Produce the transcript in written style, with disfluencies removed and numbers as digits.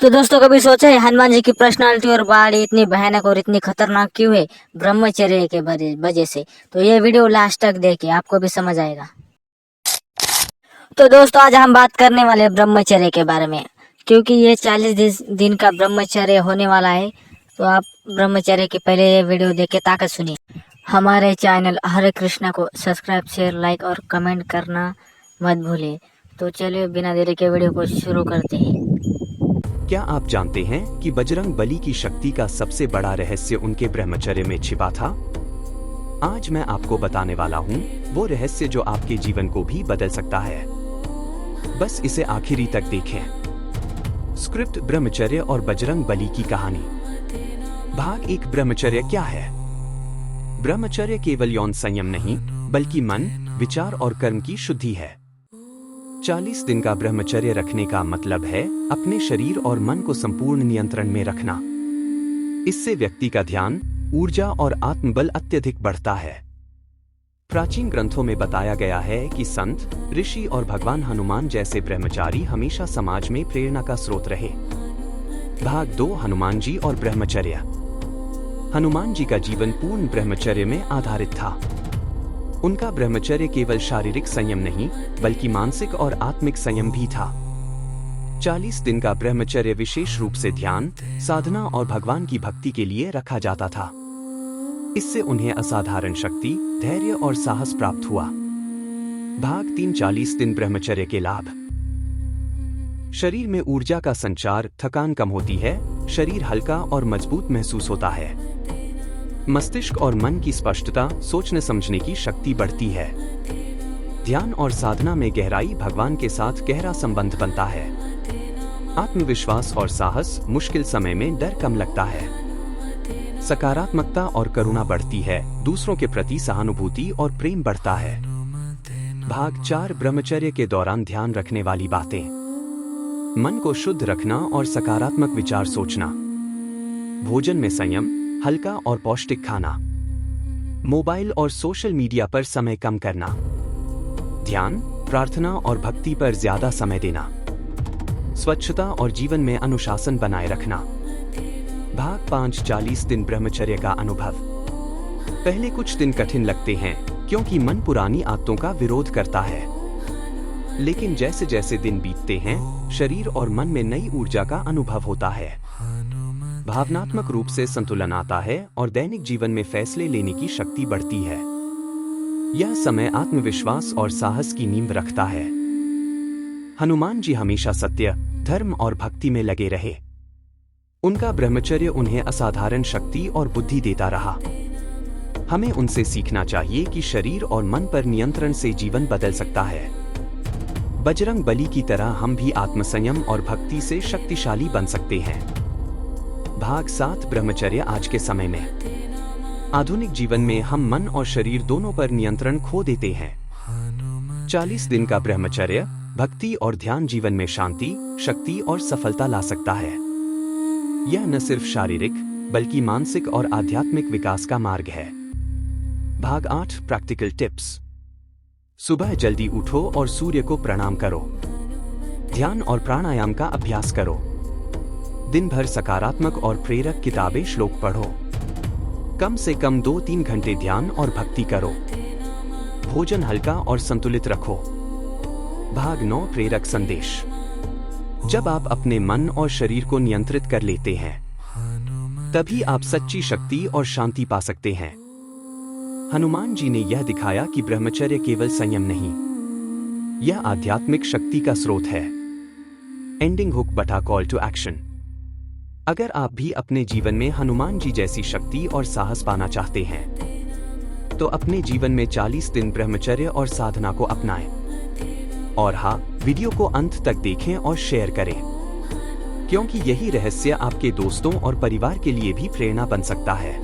तो दोस्तों कभी सोचा है हनुमान जी की पर्सनालिटी और बॉडी इतनी भयानक और इतनी खतरनाक क्यों है? ब्रह्मचर्य के वजह से। तो ये वीडियो लास्ट तक देखिए, आपको भी समझ आएगा। तो दोस्तों आज हम बात करने वाले हैं ब्रह्मचर्य के बारे में, क्योंकि ये 40 दिन का ब्रह्मचर्य होने वाला है। तो आप ब्रह्मचर्य के पहले ये वीडियो देख के ताकत सुनिए। हमारे चैनल हरे कृष्णा को सब्सक्राइब, शेयर, लाइक और कमेंट करना मत भूलिए। तो चलिए बिना देरी के वीडियो को शुरू करते हैं। क्या आप जानते हैं कि बजरंग बली की शक्ति का सबसे बड़ा रहस्य उनके ब्रह्मचर्य में छिपा था? आज मैं आपको बताने वाला हूँ वो रहस्य जो आपके जीवन को भी बदल सकता है। बस इसे आखिरी तक देखें। स्क्रिप्ट ब्रह्मचर्य और बजरंग बली की कहानी। भाग 1। ब्रह्मचर्य क्या है? ब्रह्मचर्य केवल यौन संयम नहीं, बल्कि मन, विचार और कर्म की शुद्धि है। 40 दिन का ब्रह्मचर्य रखने का मतलब है अपने शरीर और मन को संपूर्ण नियंत्रण में रखना। इससे व्यक्ति का ध्यान, ऊर्जा और आत्मबल अत्यधिक बढ़ता है। प्राचीन ग्रंथों में बताया गया है कि संत, ऋषि और भगवान हनुमान जैसे ब्रह्मचारी हमेशा समाज में प्रेरणा का स्रोत रहे। भाग 2। हनुमान जी और ब्रह्मचर्य। हनुमान जी का जीवन पूर्ण ब्रह्मचर्य में आधारित था। उनका ब्रह्मचर्य केवल शारीरिक संयम नहीं, बल्कि मानसिक और आत्मिक संयम भी था। 40 दिन का ब्रह्मचर्य विशेष रूप से ध्यान, साधना और भगवान की भक्ति के लिए रखा जाता था। इससे उन्हें असाधारण शक्ति, धैर्य और साहस प्राप्त हुआ। भाग 3। 40 दिन ब्रह्मचर्य के लाभ। शरीर में ऊर्जा का संचार, थकान कम होती है, शरीर हल्का और मजबूत महसूस होता है। मस्तिष्क और मन की स्पष्टता, सोचने समझने की शक्ति बढ़ती है। ध्यान और साधना में गहराई, भगवान के साथ गहरा संबंध बनता है। आत्मविश्वास और साहस, मुश्किल समय में डर कम लगता है। सकारात्मकता और करुणा बढ़ती है, दूसरों के प्रति सहानुभूति और प्रेम बढ़ता है। भाग 4। ब्रह्मचर्य के दौरान ध्यान रखने वाली बातें। मन को शुद्ध रखना और सकारात्मक विचार सोचना। भोजन में संयम, हल्का और पौष्टिक खाना। मोबाइल और सोशल मीडिया पर समय कम करना। ध्यान, प्रार्थना और भक्ति पर ज्यादा समय देना। स्वच्छता और जीवन में अनुशासन बनाए रखना। भाग 5। 40 दिन ब्रह्मचर्य का अनुभव। पहले कुछ दिन कठिन लगते हैं, क्योंकि मन पुरानी आदतों का विरोध करता है। लेकिन जैसे जैसे दिन बीतते हैं, शरीर और मन में नई ऊर्जा का अनुभव होता है। भावनात्मक रूप से संतुलन आता है और दैनिक जीवन में फैसले लेने की शक्ति बढ़ती है। यह समय आत्मविश्वास और साहस की नींव रखता है। हनुमान जी हमेशा सत्य, धर्म और भक्ति में लगे रहे। उनका ब्रह्मचर्य उन्हें असाधारण शक्ति और बुद्धि देता रहा। हमें उनसे सीखना चाहिए कि शरीर और मन पर नियंत्रण से जीवन बदल सकता है। बजरंग बली की तरह हम भी आत्मसंयम और भक्ति से शक्तिशाली बन सकते हैं। भाग 7। ब्रह्मचर्य आज के समय में। आधुनिक जीवन में हम मन और शरीर दोनों पर नियंत्रण खो देते हैं। 40 दिन का ब्रह्मचर्य, भक्ति और ध्यान जीवन में शांति, शक्ति और सफलता ला सकता है। यह न सिर्फ शारीरिक, बल्कि मानसिक और आध्यात्मिक विकास का मार्ग है। भाग 8। Practical tips. सुबह जल्दी उठो और सूर्य को प्रणाम करो। ध्यान और प्राणायाम का अभ्यास करो। दिन भर सकारात्मक और प्रेरक किताबें, श्लोक पढ़ो। कम से कम 2-3 घंटे ध्यान और भक्ति करो। भोजन हल्का और संतुलित रखो। भाग 9। प्रेरक संदेश। जब आप अपने मन और शरीर को नियंत्रित कर लेते हैं, तभी आप सच्ची शक्ति और शांति पा सकते हैं। हनुमान जी ने यह दिखाया कि ब्रह्मचर्य केवल संयम नहीं, यह आध्यात्मिक शक्ति का स्रोत है। एंडिंग हुक बटा कॉल टू एक्शन। अगर आप भी अपने जीवन में हनुमान जी जैसी शक्ति और साहस पाना चाहते हैं, तो अपने जीवन में 40 दिन ब्रह्मचर्य और साधना को अपनाएं। और हाँ, वीडियो को अंत तक देखें और शेयर करें, क्योंकि यही रहस्य आपके दोस्तों और परिवार के लिए भी प्रेरणा बन सकता है।